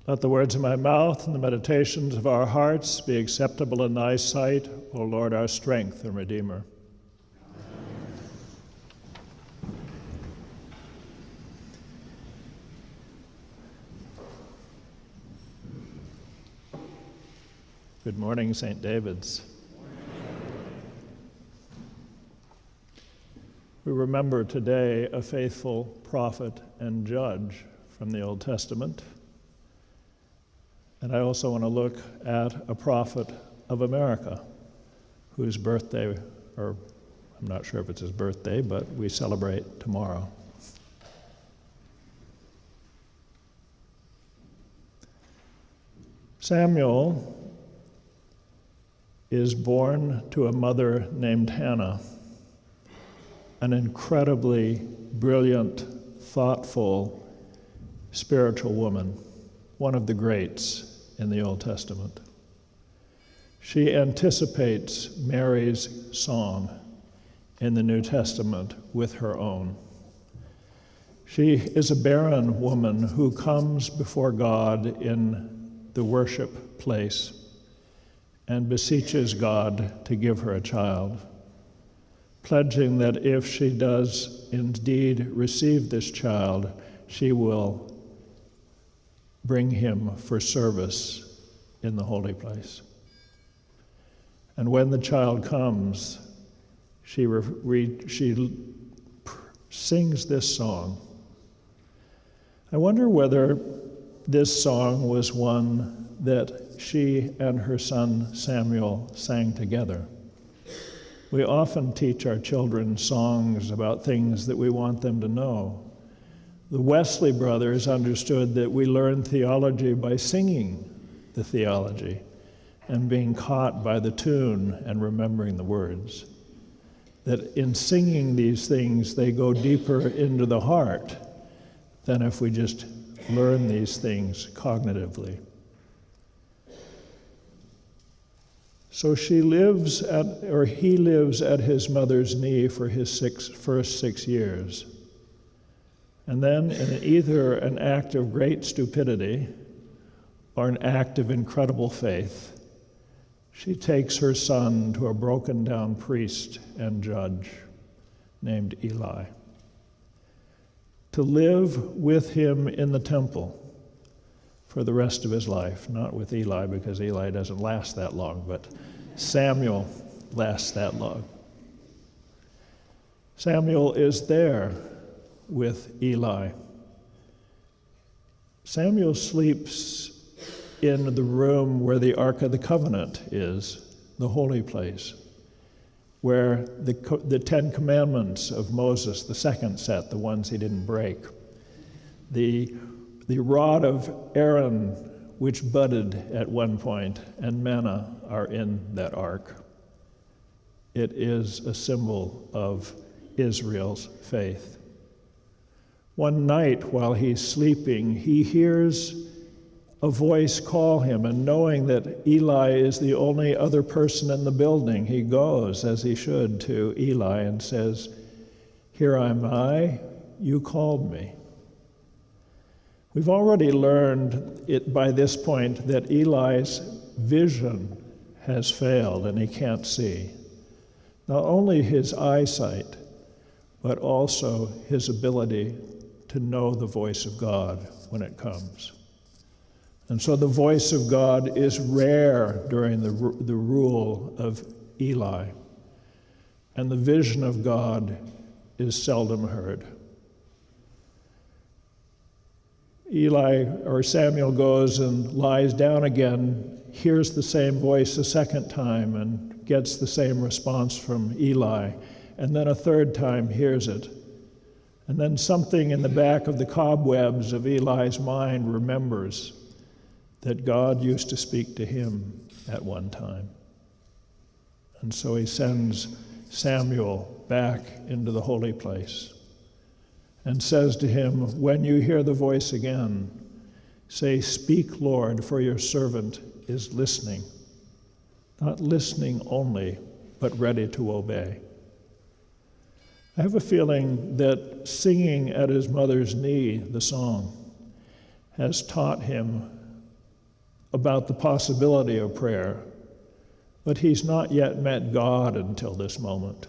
Let the words of my mouth and the meditations of our hearts be acceptable in thy sight, O Lord, our strength and Redeemer. Good morning, St. David's. We remember today a faithful prophet and judge from the Old Testament. And I also want to look at a prophet of America whose birthday, or I'm not sure if it's his birthday, but we celebrate tomorrow. Samuel is born to a mother named Hannah, an incredibly brilliant, thoughtful, spiritual woman, one of the greats in the Old Testament. She anticipates Mary's song in the New Testament with her own. She is a barren woman who comes before God in the worship place and beseeches God to give her a child, pledging that if she does indeed receive this child, she will bring him for service in the holy place. And when the child comes, she sings this song. I wonder whether this song was one that she and her son Samuel sang together. We often teach our children songs about things that we want them to know. The Wesley brothers understood that we learn theology by singing the theology and being caught by the tune and remembering the words. That in singing these things, they go deeper into the heart than if we just learn these things cognitively. So he lives at his mother's knee for his first 6 years. And then in either an act of great stupidity or an act of incredible faith, she takes her son to a broken down priest and judge named Eli to live with him in the temple for the rest of his life. Not with Eli, because Eli doesn't last that long, but Samuel lasts that long. Samuel is there with Eli. Samuel sleeps in the room where the Ark of the Covenant is, the holy place, where the 10 Commandments of Moses, the second set, the ones he didn't break, the rod of Aaron, which budded at one point, and manna are in that ark. It is a symbol of Israel's faith. One night while he's sleeping, he hears a voice call him, and knowing that Eli is the only other person in the building, he goes, as he should, to Eli and says, "Here am I, you called me." We've already learned it by this point that Eli's vision has failed and he can't see. Not only his eyesight, but also his ability to know the voice of God when it comes. And so the voice of God is rare during the rule of Eli, and the vision of God is seldom heard. Samuel goes and lies down again, hears the same voice a second time, and gets the same response from Eli, and then a third time hears it. And then something in the back of the cobwebs of Eli's mind remembers that God used to speak to him at one time. And so he sends Samuel back into the holy place and says to him, "When you hear the voice again, say, 'Speak, Lord, for your servant is listening.'" Not listening only, but ready to obey. I have a feeling that singing at his mother's knee the song has taught him about the possibility of prayer, but he's not yet met God until this moment.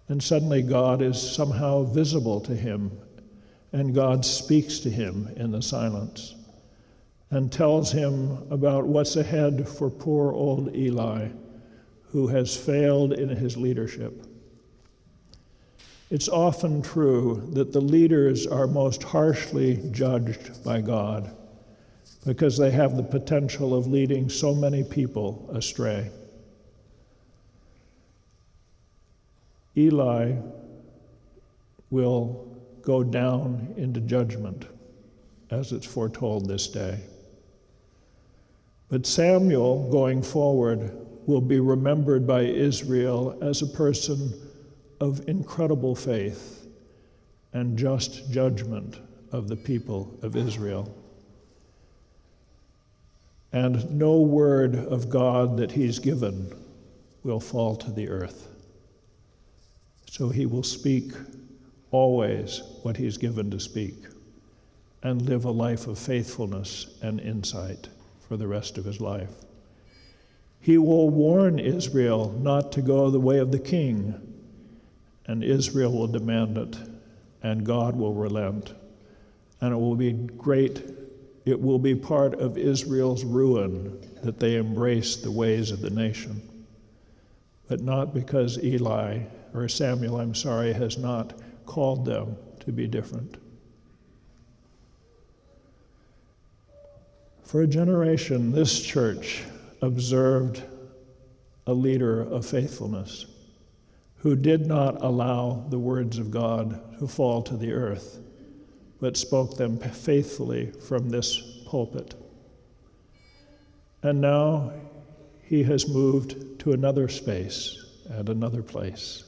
And suddenly God is somehow visible to him, and God speaks to him in the silence and tells him about what's ahead for poor old Eli, who has failed in his leadership. It's often true that the leaders are most harshly judged by God because they have the potential of leading so many people astray. Eli will go down into judgment, as it's foretold this day. But Samuel, going forward, will be remembered by Israel as a person of incredible faith and just judgment of the people of Israel. And no word of God that he's given will fall to the earth. So he will speak always what he's given to speak and live a life of faithfulness and insight for the rest of his life. He will warn Israel not to go the way of the king, and Israel will demand it, and God will relent. And it will be great, it will be part of Israel's ruin that they embrace the ways of the nation. But not because Samuel, has not called them to be different. For a generation, this church observed a leader of faithfulness who did not allow the words of God to fall to the earth, but spoke them faithfully from this pulpit. And now he has moved to another space and another place,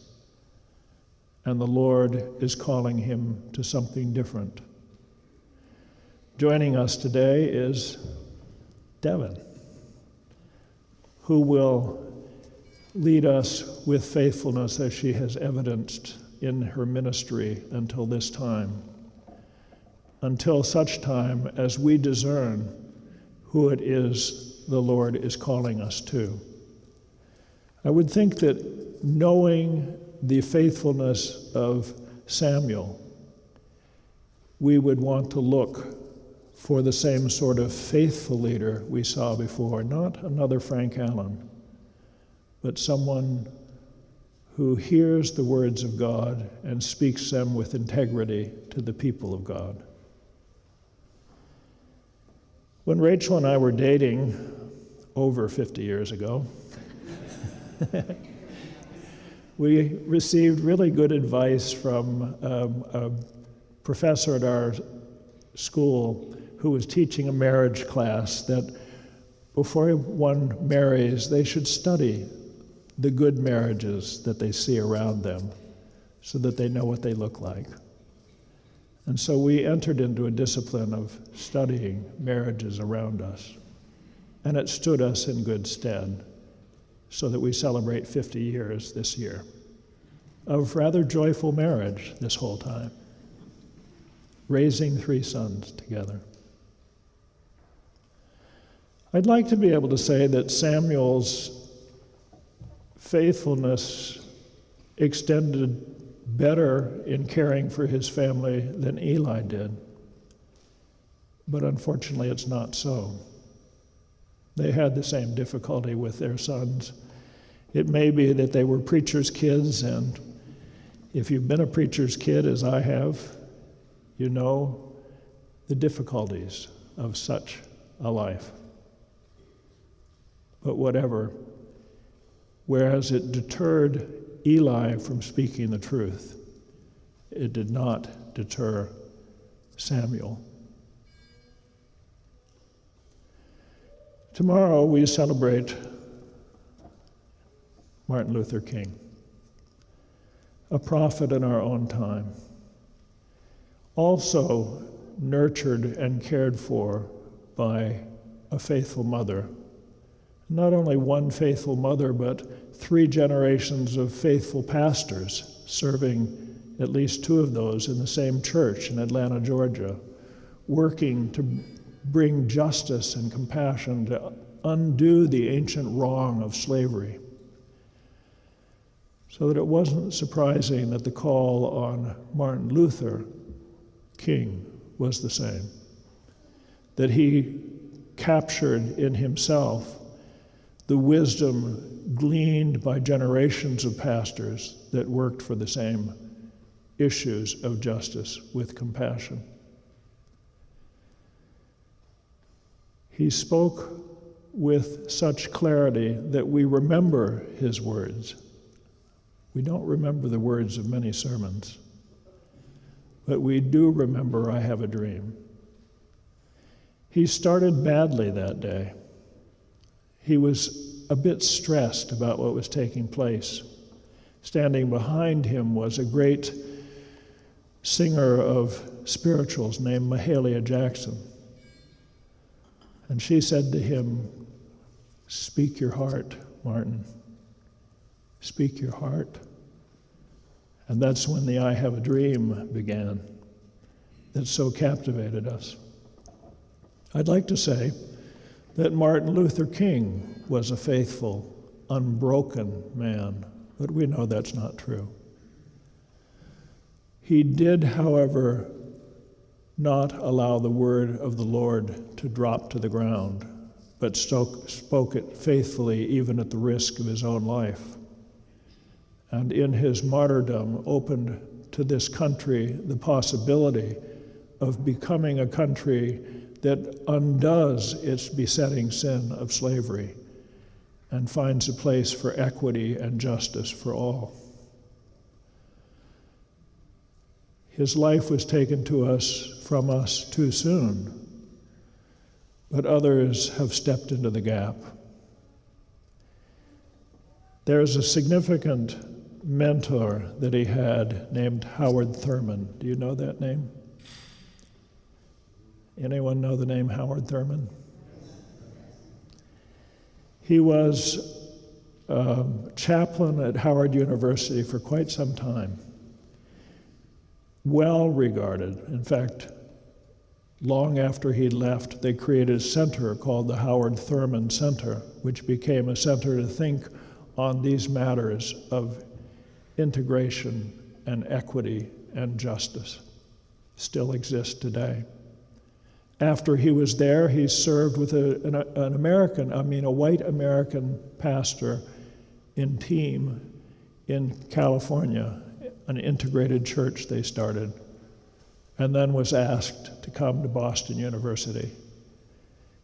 and the Lord is calling him to something different. Joining us today is Devin, who will lead us with faithfulness as she has evidenced in her ministry until this time, until such time as we discern who it is the Lord is calling us to. I would think that knowing the faithfulness of Samuel, we would want to look for the same sort of faithful leader we saw before, not another Frank Allen, but someone who hears the words of God and speaks them with integrity to the people of God. When Rachel and I were dating over 50 years ago, we received really good advice from a professor at our school who was teaching a marriage class that before one marries, they should study the good marriages that they see around them so that they know what they look like. And so we entered into a discipline of studying marriages around us, and it stood us in good stead so that we celebrate 50 years this year of rather joyful marriage this whole time, raising 3 sons together. I'd like to be able to say that Samuel's faithfulness extended better in caring for his family than Eli did. But unfortunately, it's not so. They had the same difficulty with their sons. It may be that they were preachers' kids, and if you've been a preacher's kid, as I have, you know the difficulties of such a life. But whatever, whereas it deterred Eli from speaking the truth, it did not deter Samuel. Tomorrow we celebrate Martin Luther King, a prophet in our own time, also nurtured and cared for by a faithful mother. Not only one faithful mother, but 3 generations of faithful pastors, serving at least 2 of those in the same church in Atlanta, Georgia, working to bring justice and compassion to undo the ancient wrong of slavery. So that it wasn't surprising that the call on Martin Luther King was the same, that he captured in himself the wisdom gleaned by generations of pastors that worked for the same issues of justice with compassion. He spoke with such clarity that we remember his words. We don't remember the words of many sermons, but we do remember I have a dream. He started badly that day. He was a bit stressed about what was taking place. Standing behind him was a great singer of spirituals named Mahalia Jackson. And she said to him, "Speak your heart, Martin. Speak your heart." And that's when the I Have a Dream began that so captivated us. I'd like to say that Martin Luther King was a faithful, unbroken man, but we know that's not true. He did, however, not allow the word of the Lord to drop to the ground, but spoke it faithfully even at the risk of his own life. And in his martyrdom opened to this country the possibility of becoming a country that undoes its besetting sin of slavery and finds a place for equity and justice for all. His life was taken from us too soon, but others have stepped into the gap. There's a significant mentor that he had named Howard Thurman. Do you know that name? Anyone know the name Howard Thurman? He was chaplain at Howard University for quite some time. Well regarded. In fact, long after he left, they created a center called the Howard Thurman Center, which became a center to think on these matters of integration and equity and justice. Still exists today. After he was there, he served with a white American pastor in Team in California, an integrated church they started, and then was asked to come to Boston University.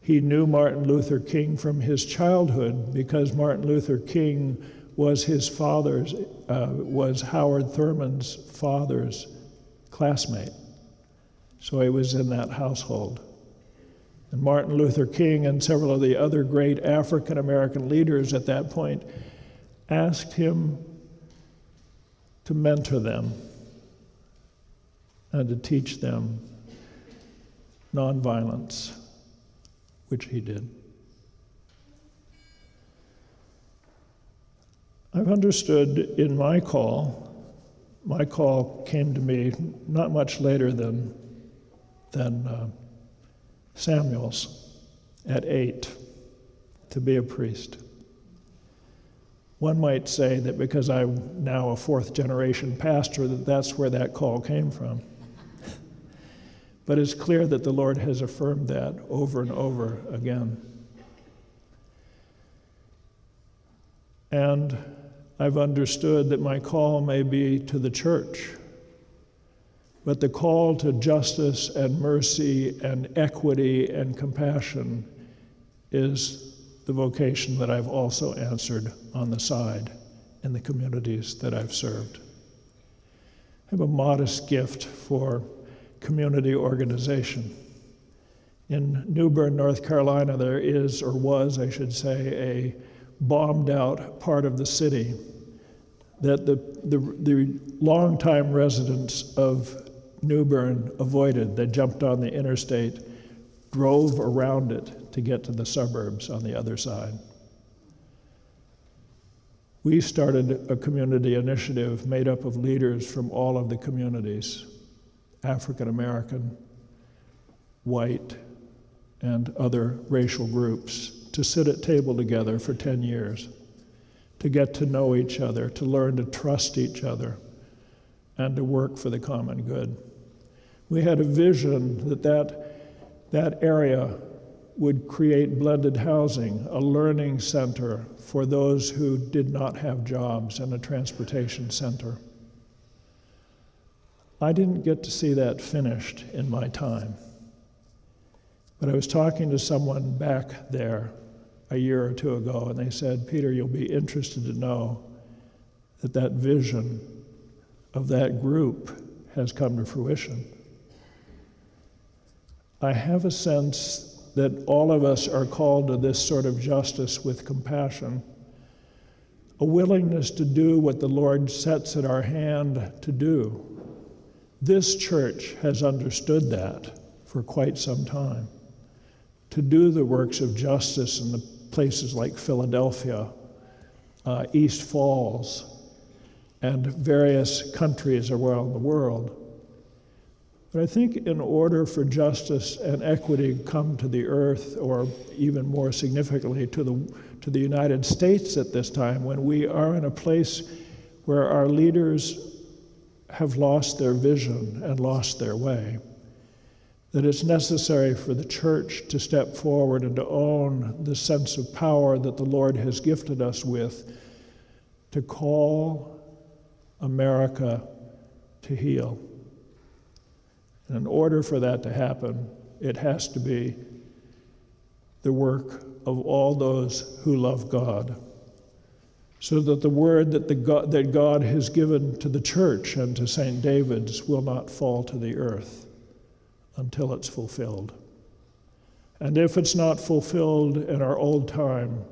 He knew Martin Luther King from his childhood because Martin Luther King was was Howard Thurman's father's classmate. So he was in that household. And Martin Luther King and several of the other great African American leaders at that point asked him to mentor them and to teach them nonviolence, which he did. I've understood in my call came to me not much later than Samuel's at 8 to be a priest. One might say that because I'm now a fourth generation pastor, that's where that call came from. But it's clear that the Lord has affirmed that over and over again. And I've understood that my call may be to the church, but the call to justice and mercy and equity and compassion is the vocation that I've also answered on the side in the communities that I've served. I have a modest gift for community organization. In New Bern, North Carolina, there is, or was, I should say, a bombed out part of the city that the longtime residents of New Bern avoided. They jumped on the interstate, drove around it to get to the suburbs on the other side. We started a community initiative made up of leaders from all of the communities, African American, white, and other racial groups to sit at table together for 10 years, to get to know each other, to learn to trust each other, and to work for the common good. We had a vision that area would create blended housing, a learning center for those who did not have jobs, and a transportation center. I didn't get to see that finished in my time. But I was talking to someone back there a year or two ago, and they said, Peter, you'll be interested to know that that vision of that group has come to fruition. I have a sense that all of us are called to this sort of justice with compassion, a willingness to do what the Lord sets at our hand to do. This church has understood that for quite some time, to do the works of justice in the places like Philadelphia, East Falls, and various countries around the world. But I think in order for justice and equity to come to the earth, or even more significantly to the United States at this time, when we are in a place where our leaders have lost their vision and lost their way, that it's necessary for the church to step forward and to own the sense of power that the Lord has gifted us with, to call America to heal. And in order for that to happen, it has to be the work of all those who love God, so that the word that God has given to the church and to St. David's will not fall to the earth until it's fulfilled. And if it's not fulfilled in our old time,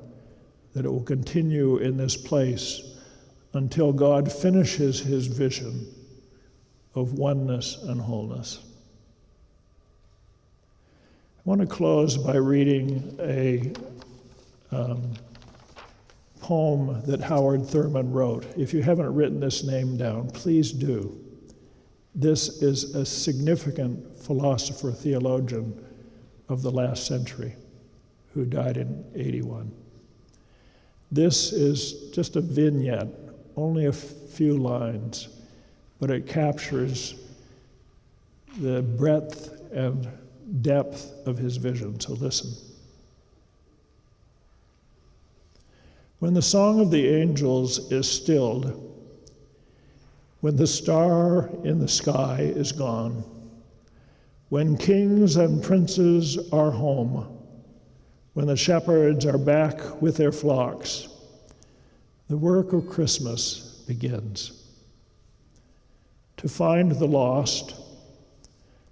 that it will continue in this place until God finishes his vision of oneness and wholeness. I want to close by reading a poem that Howard Thurman wrote. If you haven't written this name down, please do. This is a significant philosopher, theologian of the last century who died in 81. This is just a vignette, only a few lines, but it captures the breadth and depth of his vision, so listen. When the song of the angels is stilled, when the star in the sky is gone, when kings and princes are home, when the shepherds are back with their flocks, the work of Christmas begins. To find the lost,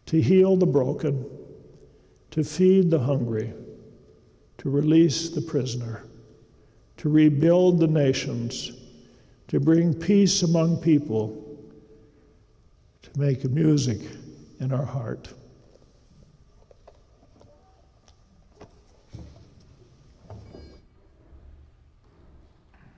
to heal the broken, to feed the hungry, to release the prisoner, to rebuild the nations, to bring peace among people, to make music in our heart.